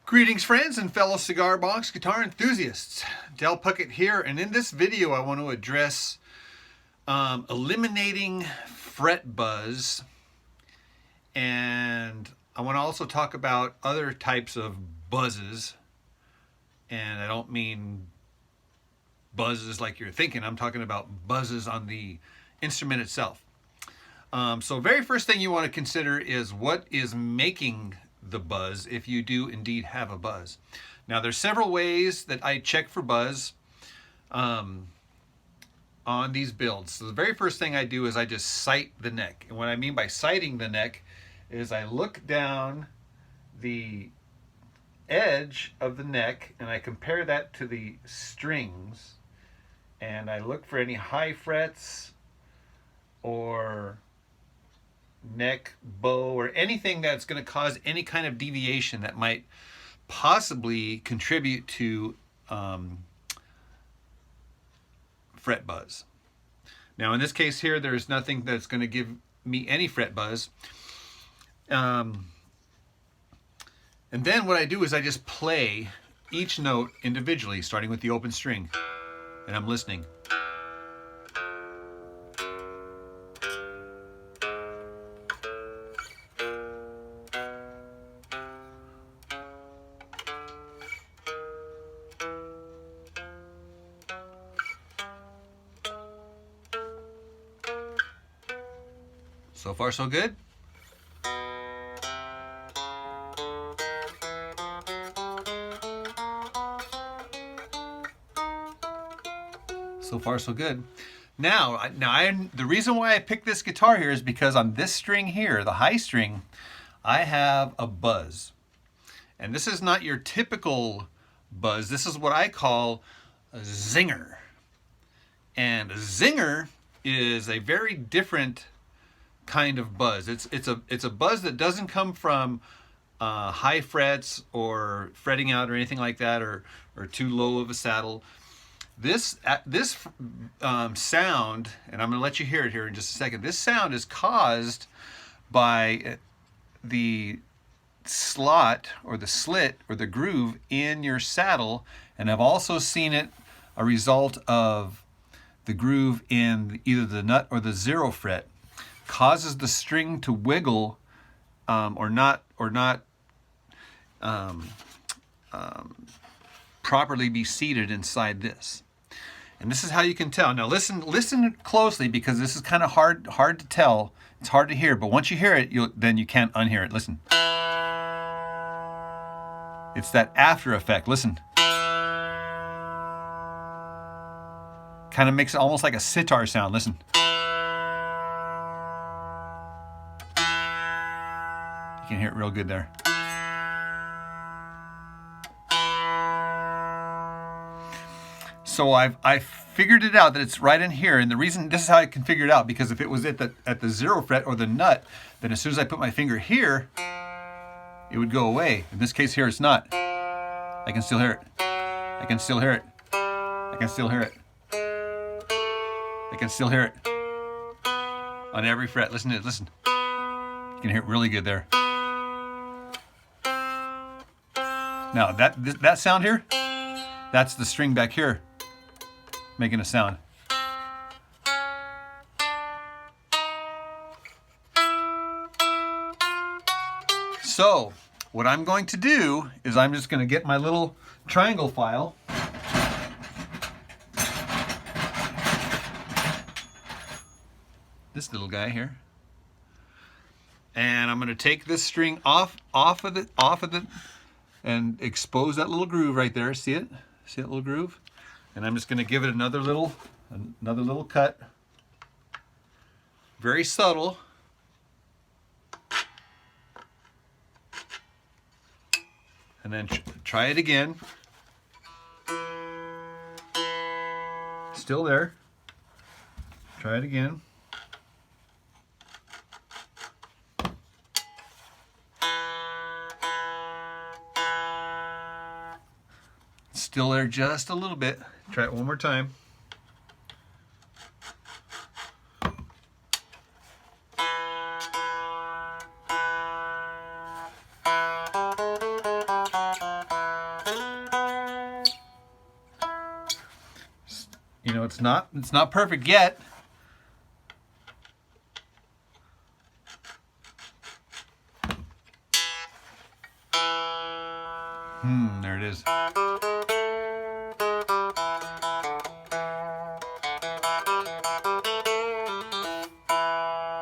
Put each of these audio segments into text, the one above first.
Greetings friends and fellow cigar box guitar enthusiasts. Del Puckett here, and in this video I want to address eliminating fret buzz, and I want to also talk about other types of buzzes, and I don't mean buzzes like you're thinking. I'm talking about buzzes on the instrument itself. So very first thing you want to consider is what is making the buzz, if you do indeed have a buzz. Now there's several ways that I check for buzz on these builds. So the very first thing I do is I just sight the neck. And what I mean by sighting the neck is I look down the edge of the neck and I compare that to the strings, and I look for any high frets or neck bow or anything that's going to cause any kind of deviation that might possibly contribute to fret buzz. Now in this case here, there's nothing that's going to give me any fret buzz. And then what I do is I just play each note individually, starting with the open string, and I'm listening. So far, so good. So far, so good. Now, the reason why I picked this guitar here is because on this string here, the high string, I have a buzz. And this is not your typical buzz. This is what I call a zinger. And a zinger is a very different kind of buzz. It's a buzz that doesn't come from high frets or fretting out or anything like that, or too low of a saddle. This sound, and I'm going to let you hear it here in just a second. This sound is caused by the slot or the slit or the groove in your saddle, and I've also seen it a result of the groove in either the nut or the zero fret. Causes the string to wiggle or not properly be seated inside this. And this is how you can tell. Now listen closely, because this is kind of hard to tell. It's hard to hear, but once you hear it, then you can't unhear it. Listen. It's that after effect. Listen. Kind of makes it almost like a sitar sound. Listen. You can hear it real good there. So I figured it out that it's right in here, and the reason this is how I can figure it out, because if it was at the zero fret or the nut, then as soon as I put my finger here, it would go away. In this case here, it's not. I can still hear it. I can still hear it. I can still hear it. I can still hear it on every fret. Listen to it. Listen. You can hear it really good there. Now that sound here, that's the string back here making a sound. So what I'm going to do is I'm just going to get my little triangle file. This little guy here. And I'm going to take this string off of it, and expose that little groove right there. See it? See that little groove? And I'm just going to give it another little cut. Very subtle. And then try it again. Still there. Try it again. Still there just a little bit. Try it one more time. You know, it's not perfect yet. There it is.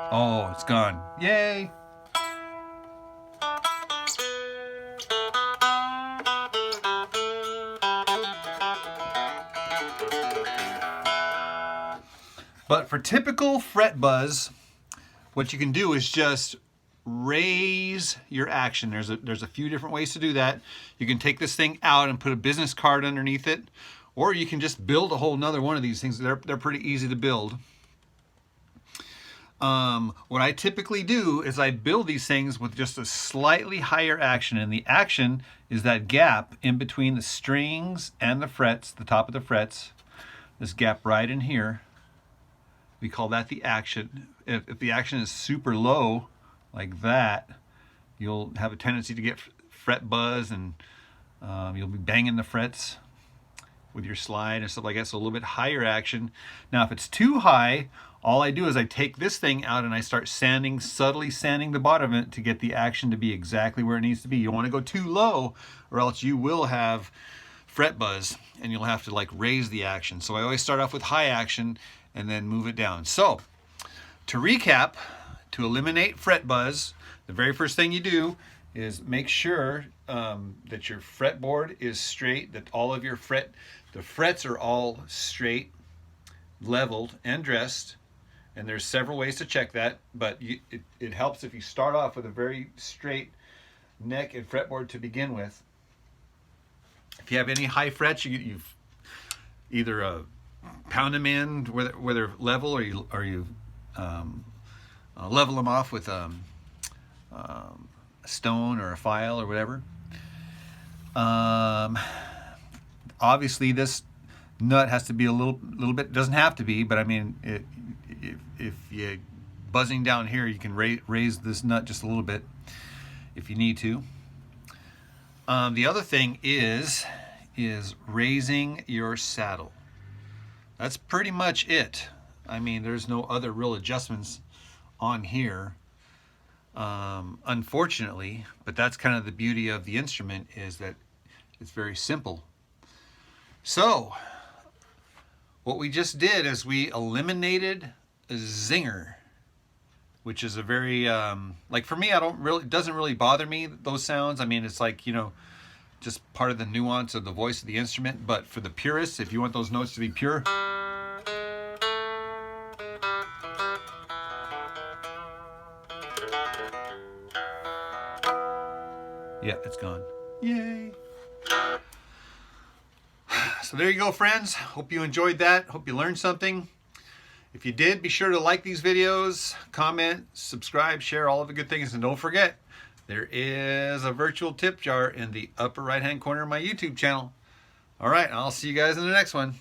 Oh, it's gone. Yay! But for typical fret buzz, what you can do is just raise your action. There's a few different ways to do that. You can take this thing out and put a business card underneath it, or you can just build a whole nother one of these things. They're pretty easy to build. What I typically do is I build these things with just a slightly higher action, and the action is that gap in between the strings and the frets, the top of the frets, this gap right in here. We call that the action. If the action is super low, like that, you'll have a tendency to get fret buzz, and you'll be banging the frets with your slide and stuff like that. So a little bit higher action. Now, if it's too high, all I do is I take this thing out and I start sanding, subtly sanding the bottom of it to get the action to be exactly where it needs to be. You don't want to go too low, or else you will have fret buzz and you'll have to like raise the action. So I always start off with high action and then move it down. So to recap, to eliminate fret buzz, the very first thing you do is make sure that your fretboard is straight, that all of your the frets are all straight, leveled, and dressed. And there's several ways to check that, but it helps if you start off with a very straight neck and fretboard to begin with. If you have any high frets, you've either pound them in where they're level, or you level them off with a stone or a file or whatever. Obviously, this nut has to be a little bit. Doesn't have to be, but I mean, if you're buzzing down here, you can raise this nut just a little bit if you need to. The other thing is raising your saddle. That's pretty much it. I mean, there's no other real adjustments on here, unfortunately, but that's kind of the beauty of the instrument, is that it's very simple. So what we just did is we eliminated a zinger, which is a very like, for me, it doesn't really bother me, those sounds. I mean, it's like, you know, just part of the nuance of the voice of the instrument. But for the purists, if you want those notes to be pure, yeah, it's gone. Yay. So there you go, friends. Hope you enjoyed that. Hope you learned something. If you did, be sure to like these videos, comment, subscribe, share, all of the good things. And don't forget, there is a virtual tip jar in the upper right-hand corner of my YouTube channel. All right, I'll see you guys in the next one.